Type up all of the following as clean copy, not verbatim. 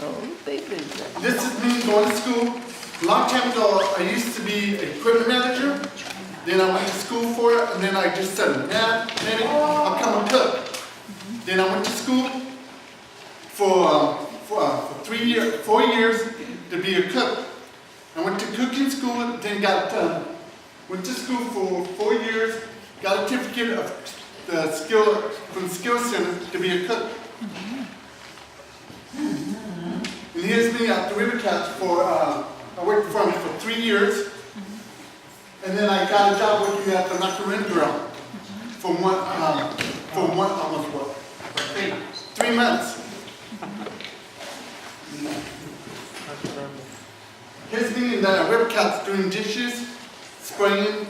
Oh, baby. This is me going to school. A long time ago, I used to be a equipment manager. Then I went to school for it, and then I just said, maybe I'll come and cook. Then I went to school for 4 years to be a cook. I went to cooking school, then went to school for 4 years, got a certificate of the skill from the skill center to be a cook. And here's me at the River Cats I worked for them for 3 years. And then I got a job working at the Macarena Grill for almost what? 3 months. 3 months. Here's me in the River Cats doing dishes, spraying,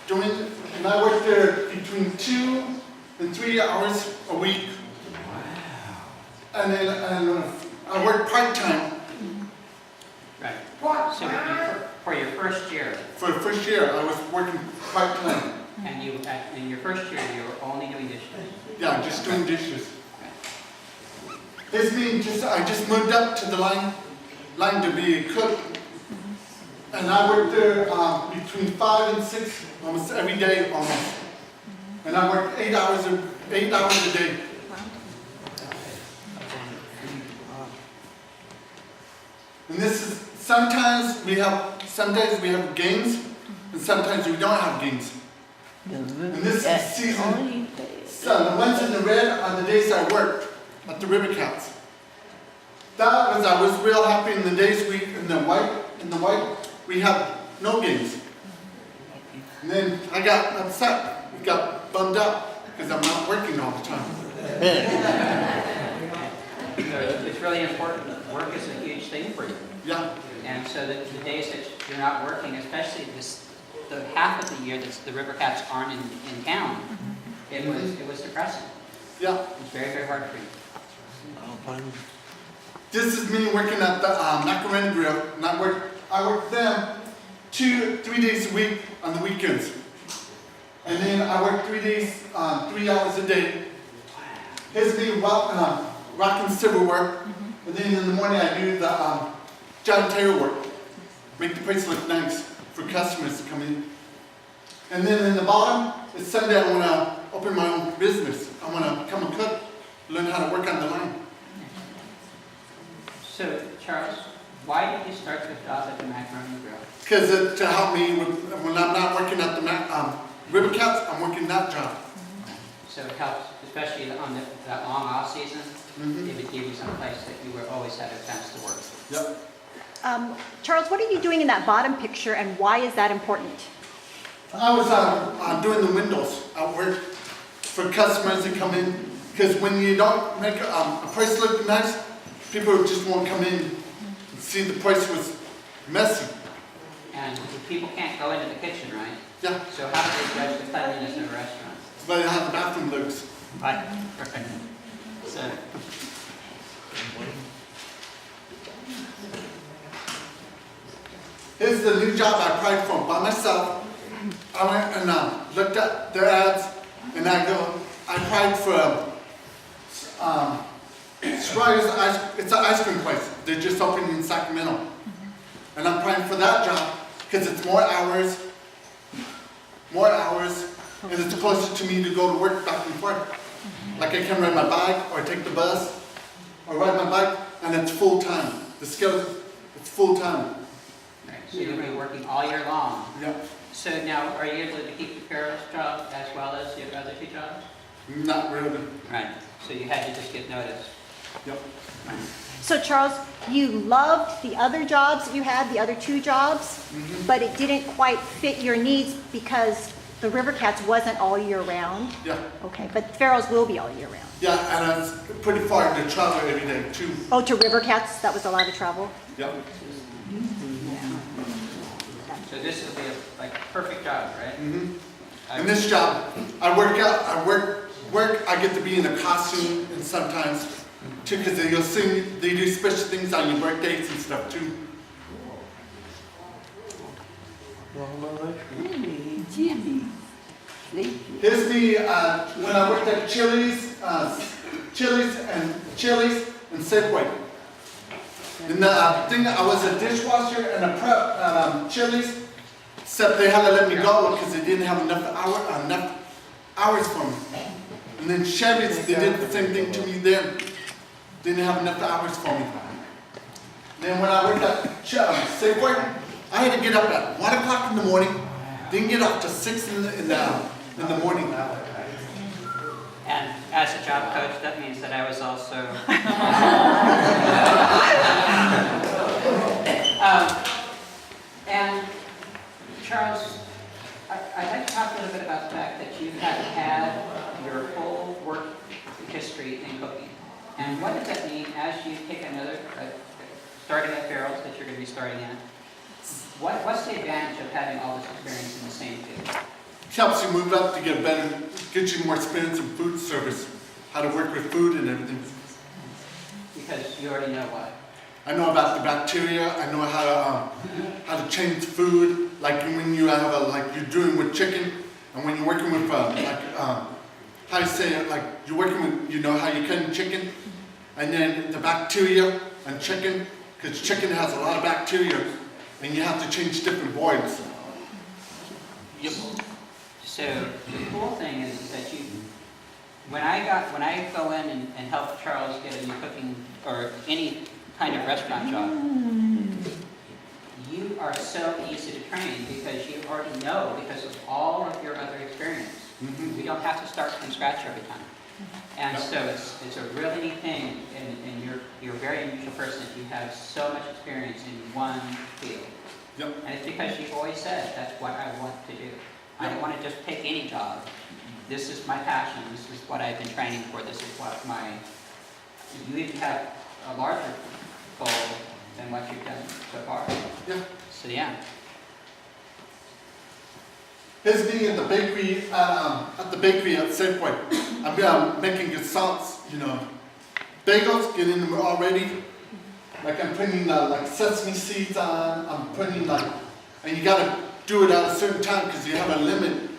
and I worked there between 2 and 3 hours a week. And then I worked part-time. Right. So for your first year, For the first year, I was working part-time. and in your first year, you were only doing dishes. Yeah, just doing dishes. Here's me, I just moved up to the line to be a cook. And I worked there between 5 and 6, almost every day almost. And I worked 8 hours a day. And this is, some days we have games, and sometimes we don't have games. And this is season. So the ones in the red are the days I worked at the River Cats. I was real happy in the days in the white, we have no games. And then I got upset, we got bummed out, because I'm not working all the time. So it's really important. Work is a huge thing for you. Yeah. And so the days that you're not working, especially the half of the year that the River Cats aren't in town, it was depressing. Yeah. It was very, very hard for you. This is me working at the Macarena Grill, and I work them 3 days a week on the weekends. And then I work 3 days, 3 hours a day. Here's me rocking silverware, and then in the morning I do the John Taylor work, make the place look nice for customers to come in. And then in the bottom, it's Sunday, I want to open my own business. I want to become a cook, learn how to work on the line. So, Charles, why did you start the job at the Macarena Grill? Because to help me when I'm not working at the River Cats, I'm working that job. So it helps, especially on that long off season. It would give you some place that you would always have a chance to work. Yep. Charles, what are you doing in that bottom picture, and why is that important? I was doing the windows at work for customers to come in. Because when you don't make a place look nice, people just won't come in and see the place was messy. And people can't go into the kitchen, right? Yeah. So how do they judge the cleanliness of a restaurant? But how the bathroom looks. Right. Perfect. So, Here's the new job I applied for by myself. I went and looked at their ads, and I applied for it's an ice cream place. They're just opening in Sacramento. And I'm applying for that job because it's more hours, and it's closer to me to go to work back and forth. Like I can ride my bike or take the bus or ride my bike, and it's full time. The skill, it's full time. right. So you'll be working all year long. Yep. So now, are you able to keep the Carol's job as well as your other 2 jobs? Not really. Right. So you had to just get notice. Yep. Right. So Charles, you loved the other jobs that you had, the other 2 jobs, but it didn't quite fit your needs because the River Cats wasn't all year round? Yeah. Okay, but Farrell's will be all year round. Yeah, and it's pretty far to travel every day too. Oh, to River Cats, that was a lot of travel? Yep. So this will be a perfect job, right? In this job, I work. I get to be in a costume, and sometimes too, because they do special things on your birthdays and stuff too. Jimmy. Here's me when I worked at Chili's. Chili's, and Safeway. And the thing, I was a dishwasher and a prep at Chili's, except they had to let me go because they didn't have enough hours for me. And then Chevy's, they did the same thing to me then. Didn't have enough hours for me. Then when I worked at Safeway, I had to get up at 1 o'clock in the morning, didn't get up to 6 in the morning. And as a job coach, that means that I was also. And Charles, I'd like to talk a little bit about the fact that you have had your whole work history in cooking. And what does that mean as you take another, starting at Farrell's that you're going to be starting at? What's the advantage of having all this experience in the same field? It helps you move up to get you more experience in food service, how to work with food and everything. Because you already know what. I know about the bacteria. I know how to change food, like when you have like you're doing with chicken, and when you're working with how you say it, like you're working with, you know how you cutting chicken, and then the bacteria and chicken, because chicken has a lot of bacteria, and you have to change different boils. Yep. So the cool thing is that when I go in and help Charles get a new cooking or any kind of restaurant job, you are so easy to train because you already know because of all of your other experience. Mm-hmm. We don't have to start from scratch every time. And so it's a really neat thing, and you're a very unusual person if you have so much experience in one field. Yep. And it's because you've always said, that's what I want to do. I don't want to just take any job. This is my passion. This is what I've been training for. This is what you even have a larger goal than what you've done so far. Yeah. So yeah. His being at the bakery at Safeway, I'm making croissants, you know, bagels, getting them all ready. Like I'm putting like sesame seeds on. I'm putting and you gotta do it at a certain time because you have a limit.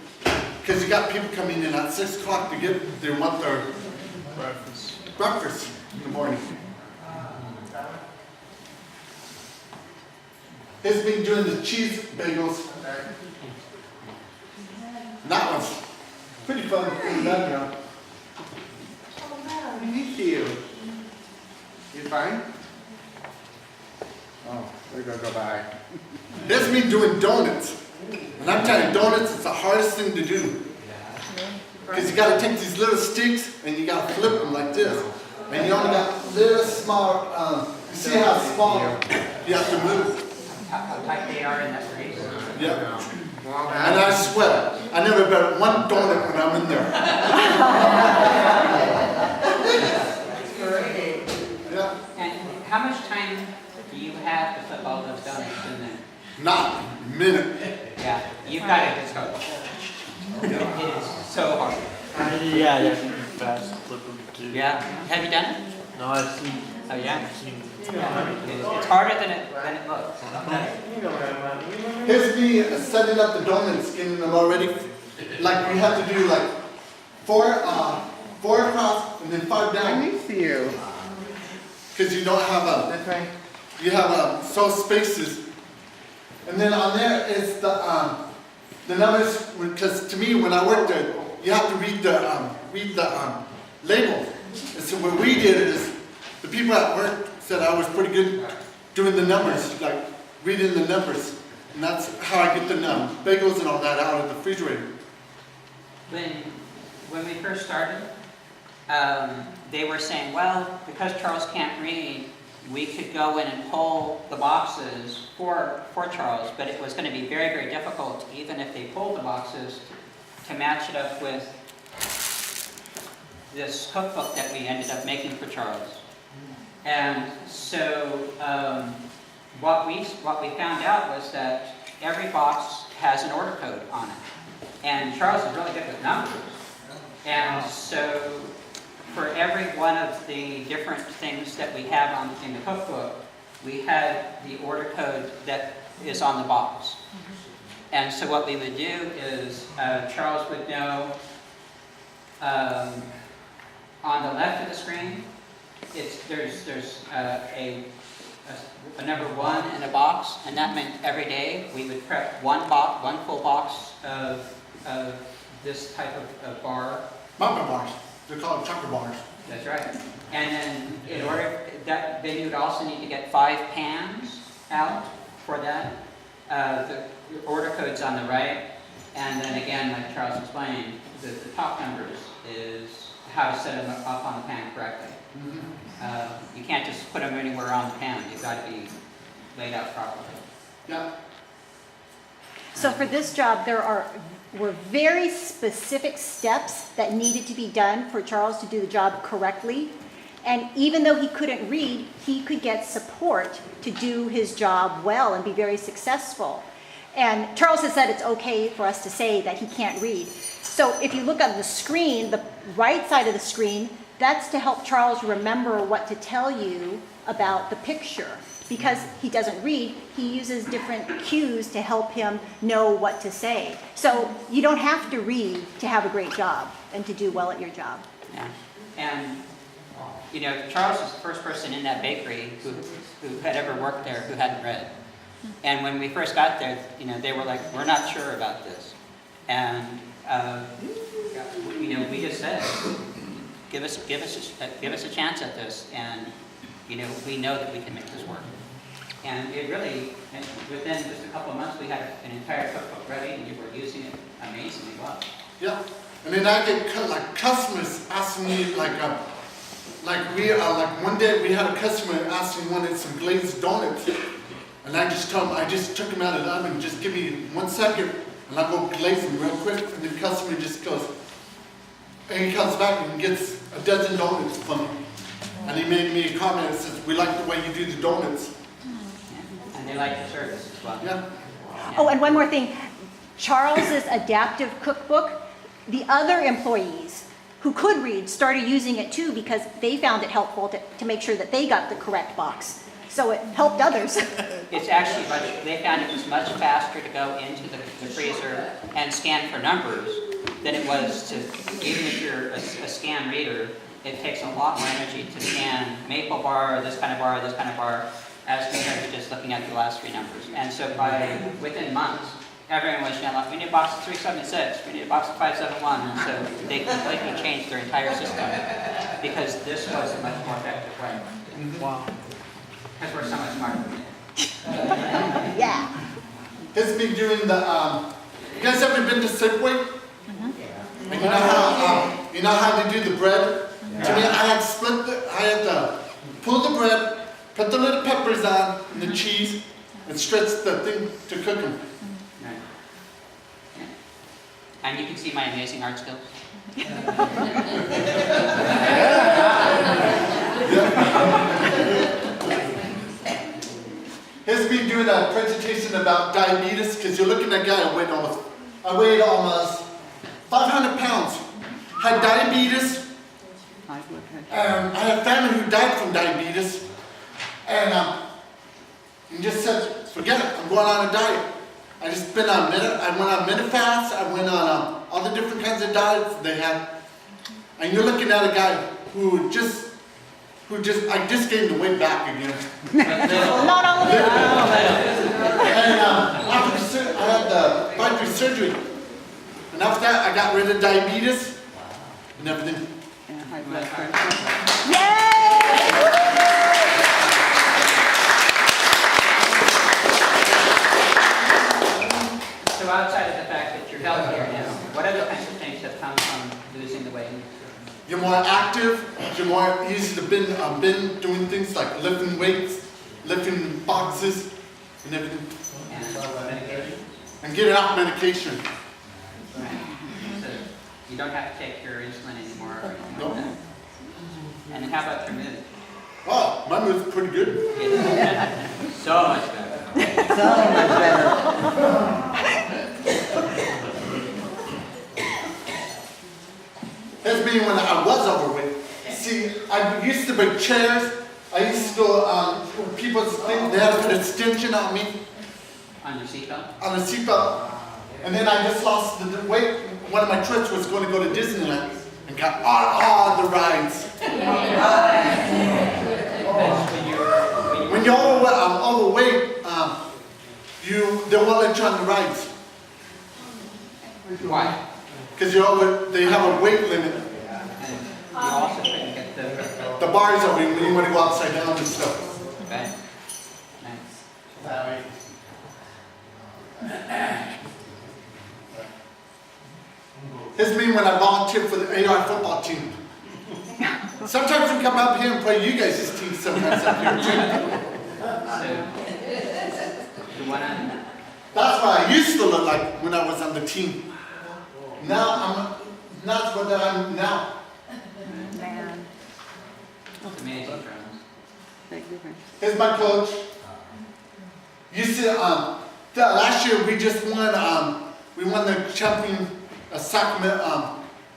Because you got people coming in at 6 o'clock they want their breakfast in the morning. He's been doing the cheese bagels. And that was pretty fun to do that now. Thank you. You fine? Oh, we're gonna go by. He's been doing donuts. And I'm telling you, donuts is the hardest thing to do. Because you got to take these little sticks and you got to flip them like this. And you only got little small, you see how small you have to move. How tight they are in that grease. Yeah. Well, And I swear, I never bet one donut when I'm in there. Yeah. And how much time do you have to put all those donuts in there? Not a minute. Yeah, you've got it, it's coach. It is so hard. Yeah, you have to be fast, flip them too. Yeah, have you done it? No, I've seen. Oh yeah? seen It's harder than it looks. Here's me setting up the donuts, getting them all ready. Like we have to do like four across and then 5 I down. miss you. Because you don't have That's right. you have so spaces. And then on there is the numbers, because to me when I worked there, you have to read the label. And so what we did is, the people at work said I was pretty good doing the numbers, like reading the numbers. And that's how I get the bagels and all that out of the refrigerator. When we first started, they were saying, well, because Charles can't read, we could go in and pull the boxes for Charles, but it was going to be very, very difficult, even if they pulled the boxes, to match it up with this cookbook that we ended up making for Charles. And so what we found out was that every box has an order code on it. And Charles is really good with numbers. And so for every one of the different things that we have in the cookbook, we had the order code that is on the box. And so what we would do is Charles would know On the left of the screen, there's a number 1 in a box, and that meant every day we would prep one full box of this type of bar. Mama bars. They're called chocolate bars. That's right. And then in order that, then you would also need to get 5 pans out for that. The order code's on the right, and then again, like Charles explained, the top numbers is how to set them up on the pan correctly. You can't just put them anywhere on the pan. You've got to be laid out properly. Yeah. So for this job, were very specific steps that needed to be done for Charles to do the job correctly. And even though he couldn't read, he could get support to do his job well and be very successful. And Charles has said it's okay for us to say that he can't read. So if you look at the screen, the right side of the screen, that's to help Charles remember what to tell you about the picture. Because he doesn't read, he uses different cues to help him know what to say. So you don't have to read to have a great job and to do well at your job. Yeah. And you know, Charles was the first person in that bakery who had ever worked there who hadn't read. And when we first got there, you know, they were like, "We're not sure about this," and you know, we just said, "Give us a chance at this," and you know, we know that we can make this work. And it really, within just a couple of months, we had an entire cookbook ready, and we were using it amazingly well. Yeah. And then I get like customers asking me like one day we had a customer asking wanted some glazed donuts, and I just told him I just took them out of the oven. Just give me 1 second, and I'll go glaze them real quick. And the customer just goes, and he comes back and gets a dozen donuts from me. And he made me a comment that says, "We like the way you do the donuts." Yeah. And they like the service as well. Yeah. Oh, and one more thing. Charles's adaptive cookbook, the other employees who could read started using it too because they found it helpful to make sure that they got the correct box. So it helped others. It's actually they found it was much faster to go into the freezer and scan for numbers than it was to, even if you're a scan reader, it takes a lot more energy to scan maple bar, this kind of bar, this kind of bar, as compared to just looking at the last 3 numbers. And so within months, everyone was yelling, "We need a box of 376, we need a box of 571, and so they completely changed their entire system because this was a much more effective way. Wow. Because we're so much smarter. Yeah. He's been doing the, you guys ever been to Safeway? And you know how they do the bread? To me, I had to pull the bread, put the little peppers on, and the cheese, and stretch the thing to cook them. Right. Yeah. And you can see my amazing art skills. He's been doing a presentation about diabetes because you're looking at a guy I weighed almost 500 pounds, had diabetes, and I had family who died from diabetes, and he just said, "Forget it, I'm going on a diet." I just been on I went on Medifast, I went on all the different kinds of diets they had, and you're looking at a guy who I just gained the weight back again. Not all of it. And after I had the bypass surgery, and after that I got rid of diabetes and everything. So outside of the fact that you're healthier now, what other kinds of things have come from losing the weight? You're more active, you're more easy to been doing things like lifting weights, lifting boxes, and everything. And medication? And getting off medication. Right. So you don't have to take your insulin anymore or anything like that. And then how about your mood? Oh, my mood's pretty good. So much better. That's me when I was overweight. See, I used to break chairs. I used to go people's things. They had to put extension on me, On your seatbelt? on the seatbelt. And then I just lost the weight. One of my trips was going to go to Disneyland. and got all the rides. When you're overweight, they won't let you on the rides. Why? Because they have a weight limit. And you also couldn't get the, The bars are when you want to go upside down and stuff. okay, nice. Here's me when I volunteered for the AR football team. Sometimes we come up here and play you guys' team sometimes up here too. So, the one on, That's what I used to look like when I was on the team. Now that's what I'm now. Man, it's amazing drones. big difference. Here's my coach. You see, last year we just won. We won the champion Sacramento.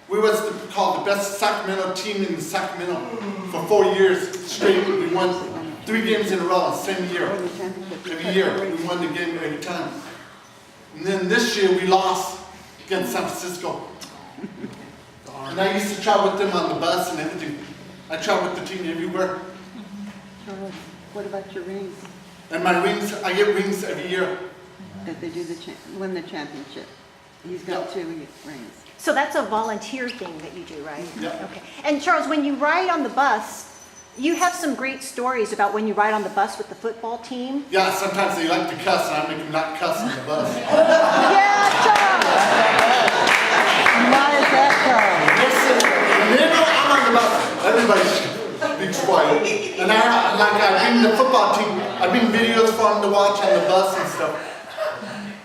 We was called the best Sacramento team in Sacramento for 4 years straight. We won 3 games in a row the same year. Every year we won the game every time. And then this year we lost against San Francisco. And I used to travel with them on the bus and everything. I travel with the team everywhere. Charles, what about your rings? And my rings, I get rings every year. That they do win the championship. He's got 2 rings. So that's a volunteer thing that you do, right? Yeah. Okay. And Charles, when you ride on the bus, you have some great stories about when you ride on the bus with the football team. Yeah, sometimes they like to cuss and I make them not cuss on the bus. Yeah, Charles! Why is that, Charles? Listen, you know I'm on the bus, everybody be quiet. And I bring the football team, I bring videos for them to watch on the bus and stuff.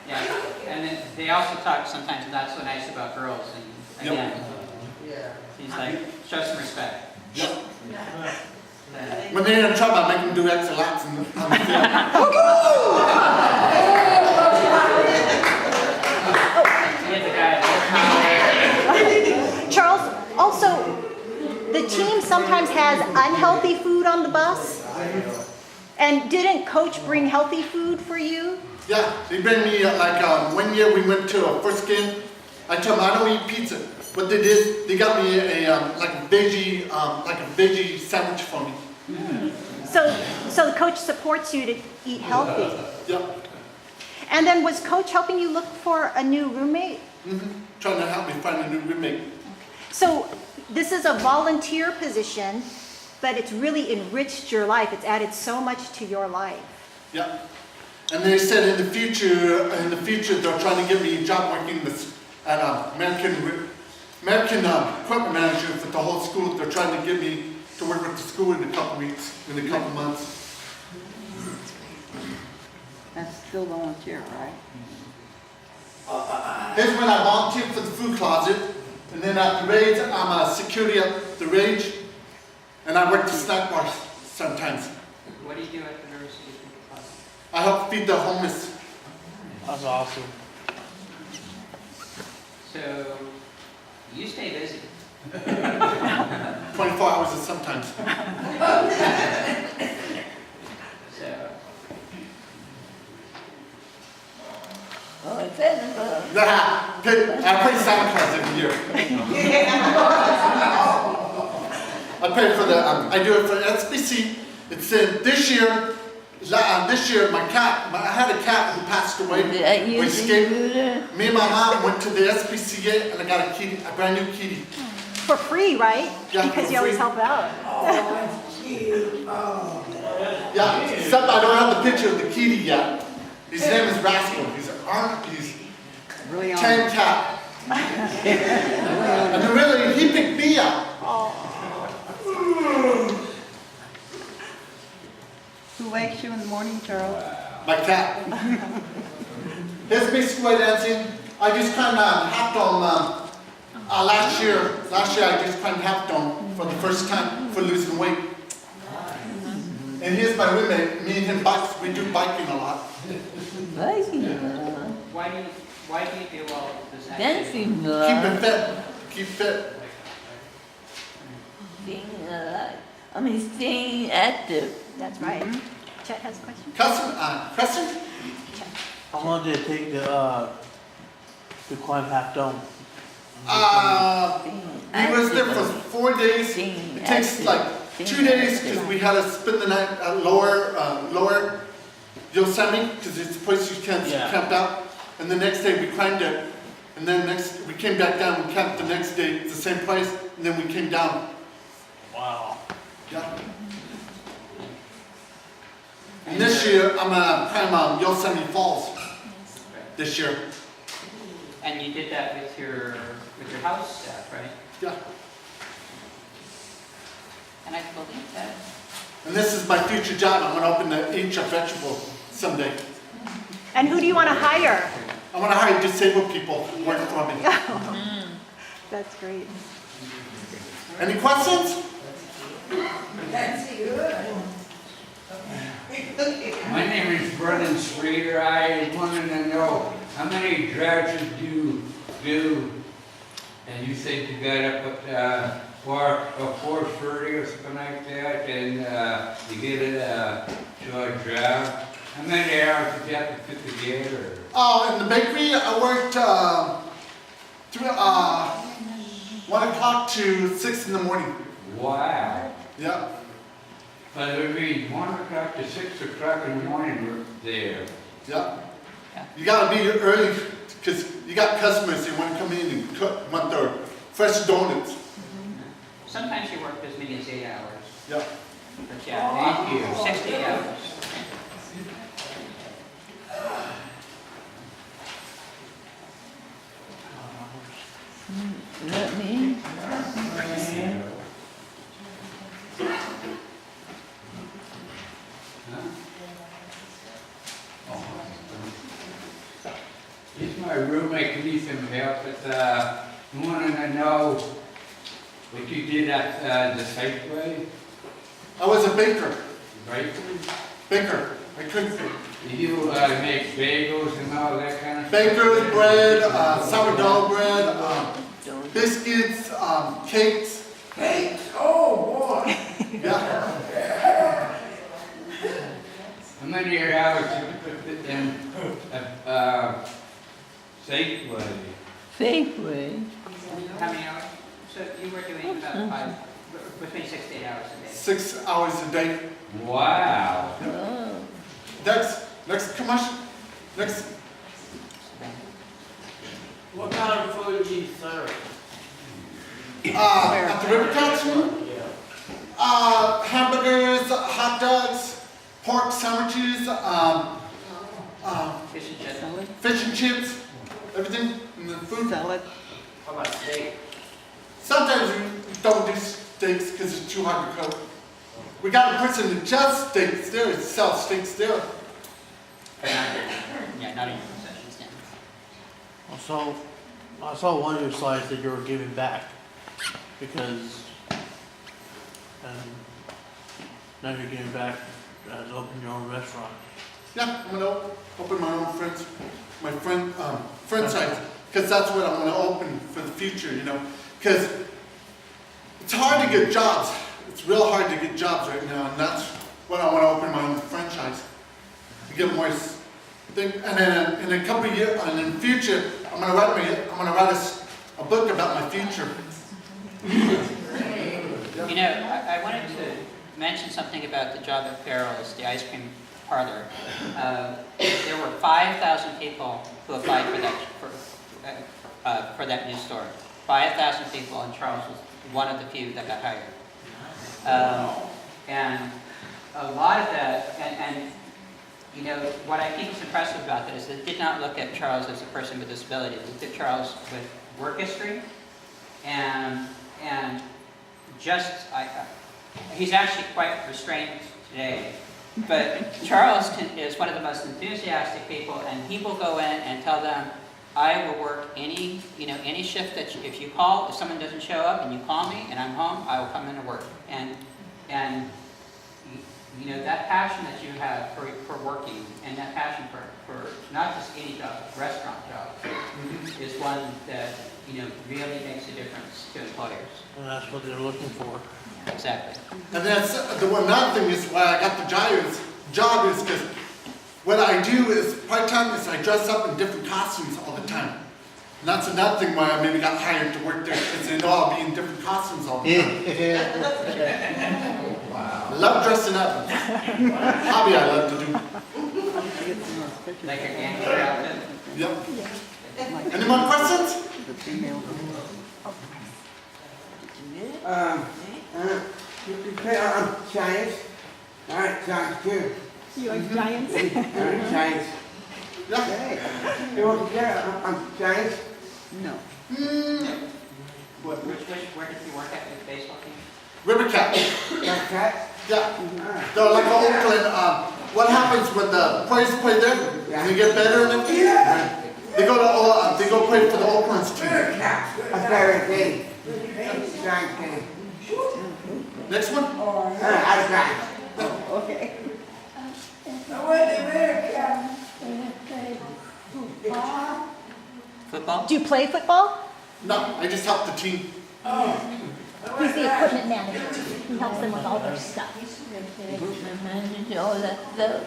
Yeah, and then they also talk sometimes not so nice about girls, and again, he's like, show some respect. Yep. When they're in trouble, I make them do extra laps on the field. He had the guy, Charles, also, the team sometimes has unhealthy food on the bus. And didn't Coach bring healthy food for you? Yeah, they bring me, 1 year we went to a first game. I told them I don't eat pizza. What they did, they got me a veggie sandwich for me. So the coach supports you to eat healthy. Yep. And then was Coach helping you look for a new roommate? Trying to help me find a new roommate. So this is a volunteer position, but it's really enriched your life. It's added so much to your life. Yep. And they said in the future they're trying to get me a job working at American equipment manager for the whole school. They're trying to get me to work with the school in a couple weeks, in a couple months. That's still volunteer, right? Here's when I volunteered for the food closet, and then at the Rage, I'm a security at the Rage, and I work the snack bars sometimes. what do you do at the University of Closet? I help feed the homeless. That's awesome. So, you stay busy. 24 hours or sometimes. So, Oh, it's Santa I play Santa Claus every year. I pay for I do it for SBC. It's this year. My cat. I had a cat who passed away. Did I We use escaped. you? Me and my mom went to the SPCA and I got a brand new kitty. For free, right? Yeah, Because for you always free. help out. Yeah, except I don't have the picture of the kitty yet. His name is Rascal. He's Really on. tame cat. And really, he picked me up. Who wakes you in the morning, Charles? My cat. Here's me square dancing. I just kind of hopped on last year. Last year I just kind of hopped on for the first time for losing weight. And here's my roommate. Me and him bikes. We do biking a lot. Biking. why do you do all this activity? Dancing. Keep it fit. Keep fit. Being alive. I mean, staying active. That's right. Chet has a question? He was there for 4 days. It takes like 2 days because we had to spend the night at lower Yosemite because it's a place you can't camp out. And the next day we climbed it. And then we came back down. We camped the next day. It's the same place. And then we came down. Wow. Yeah. And this year I'm gonna climb Yosemite Falls. This year. And you did that with your house staff, right? Yeah. And I believe that. And this is my future job. I'm gonna open the HF vegetable someday. And who do you want to hire? I want to hire disabled people to work for me. That's great. Any questions? My name is Brennan Streeter. I wanted to know how many drives you do, and you said you got up at 4:30 or something like that, and you get it to a drive. How many hours did you have to put together? Oh, in the bakery, I worked 1 o'clock to 6 in the morning. Wow. Yeah. But it would be 1 o'clock to 6 o'clock in the morning we're there. Yeah. You gotta be here early because you got customers that want to come in and want their fresh donuts. Sometimes you work as many as 8 hours. Yeah. But yeah, Thank you. 6 to 8 hours. Let me. He's my roommate, can need some help, but I wanted to know what you did at the Safeway, I was a baker. right? Baker. I couldn't. You make bagels and all that kind of stuff? Baker, bread, sourdough bread, biscuits, cakes. Cakes? Oh, boy! Yeah. How many hours did you put in Safeway? Safeway. How many hours? So you were doing about between 6 to 8 hours a day. 6 hours a day. Wow. Oh. Next commercial. Next. What kind of food do you serve? At the River Country, hamburgers, hot dogs, pork sandwiches, Fish and chips. fish and chips, everything in the food. Salad. How about steak? Sometimes we don't do steaks because it's too hard to cook. We got a person that just steaks there, sells steaks there. Yeah, not in your concession stand. I saw one of your slides that you were giving back because now you're giving back as open your own restaurant. Yeah, I'm gonna open my own friend site because that's what I'm gonna open for the future, you know. Because it's hard to get jobs. It's real hard to get jobs right now, and that's what I want to open my own franchise. To get more thing, and then in a couple of years, and in the future, I'm gonna write a book about my future. You know, I wanted to mention something about the job at Farrell's, the ice cream parlor. There were 5,000 people who applied for that new store. 5,000 people, and Charles was one of the few that got hired. And a lot of that, and you know, what I think is impressive about that is they did not look at Charles as a person with disability. They looked at Charles with work history, and he's actually quite restrained today. But Charles is one of the most enthusiastic people, and he will go in and tell them, I will work any shift that if you call, if someone doesn't show up and you call me and I'm home, I will come in to work. And you know, that passion that you have for working, and that passion for not just any job, restaurant job, is one that, you know, really makes a difference to employers. And that's what they're looking for. Exactly. And that's another thing is why I got the job is because what I do is part-time is I dress up in different costumes all the time. And that's another thing why I maybe got hired to work there, because they know I'll be in different costumes all the time. I love dressing up. Hobby I love to do. Like a gangster outfit? Yep. Any more questions? The female. I'm Giants. All right, sounds good. You like giants? All right, Giants. Yeah. Hey, you want to get? I'm Giants. No. Where did you work at with the baseball team? River Cat. Got cat. Yeah. They're like Oakland. What happens when the players play there? When they get better and everything? Yeah. They go play for the Oakland's team. A fair game. Giant game. Next one? I got it. Okay. Football? Do you play football? No, I just help the team. He's the equipment manager. He helps them with all their stuff. Manage all that stuff.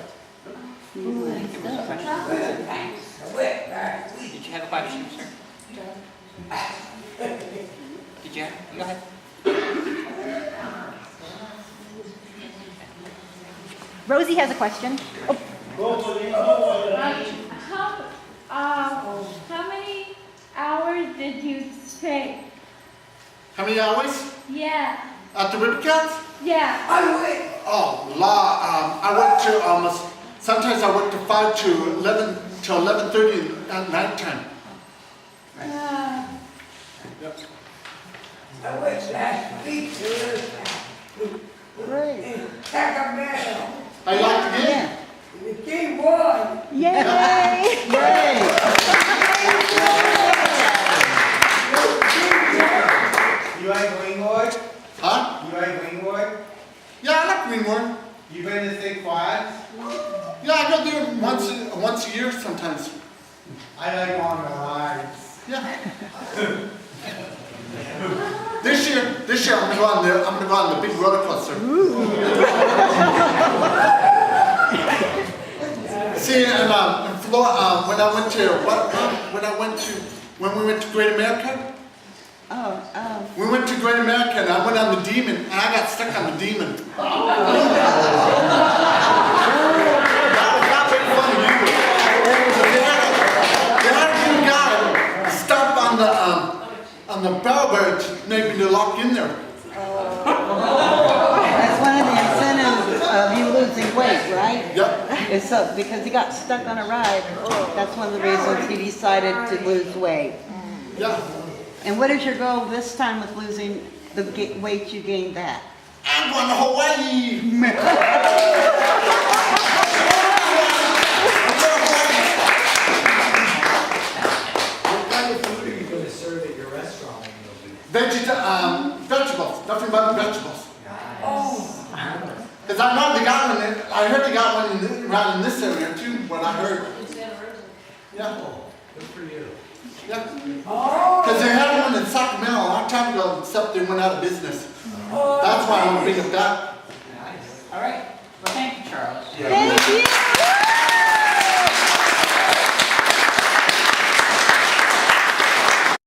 Good stuff. Did you have a question, sir? Did you? Go ahead. Rosie has a question. How many hours did you stay? How many hours? Yeah. At the River Cats? Yeah. Oh, I work to almost, sometimes I work to 5 to 11, till 11:30 at night time. Yep. Great. I like the game. Yay! You like Greenwood? Huh? You like Greenwood? Yeah, I like Greenmore. You been to Six Flags? Yeah, I go there once a year sometimes. I like on the rides. Yeah. This year I'm gonna go on the big roller coaster. See, and in Florida, when we went to Great America, we went to Great America and I went on the Demon and I got stuck on the Demon. That was not very fun either. They had a new guy stop on the bellboy maybe to lock in there. That's one of the incentives of you losing weight, right? Yep. It's so, because he got stuck on a ride. That's one of the reasons he decided to lose weight. Yeah. And what is your goal this time with losing the weight you gained back? I'm going to Hawaii. What kind of food are you going to serve at your restaurant when Vegetables, nothing but vegetables. Because I know they got one, I heard they got one around in this area too, what I heard. Yeah. Good for you. Yeah. Because they had one in Sacramento a long time ago, except they went out of business. That's why I want to bring it back. All right. Well, thank you, Charles. Thank you!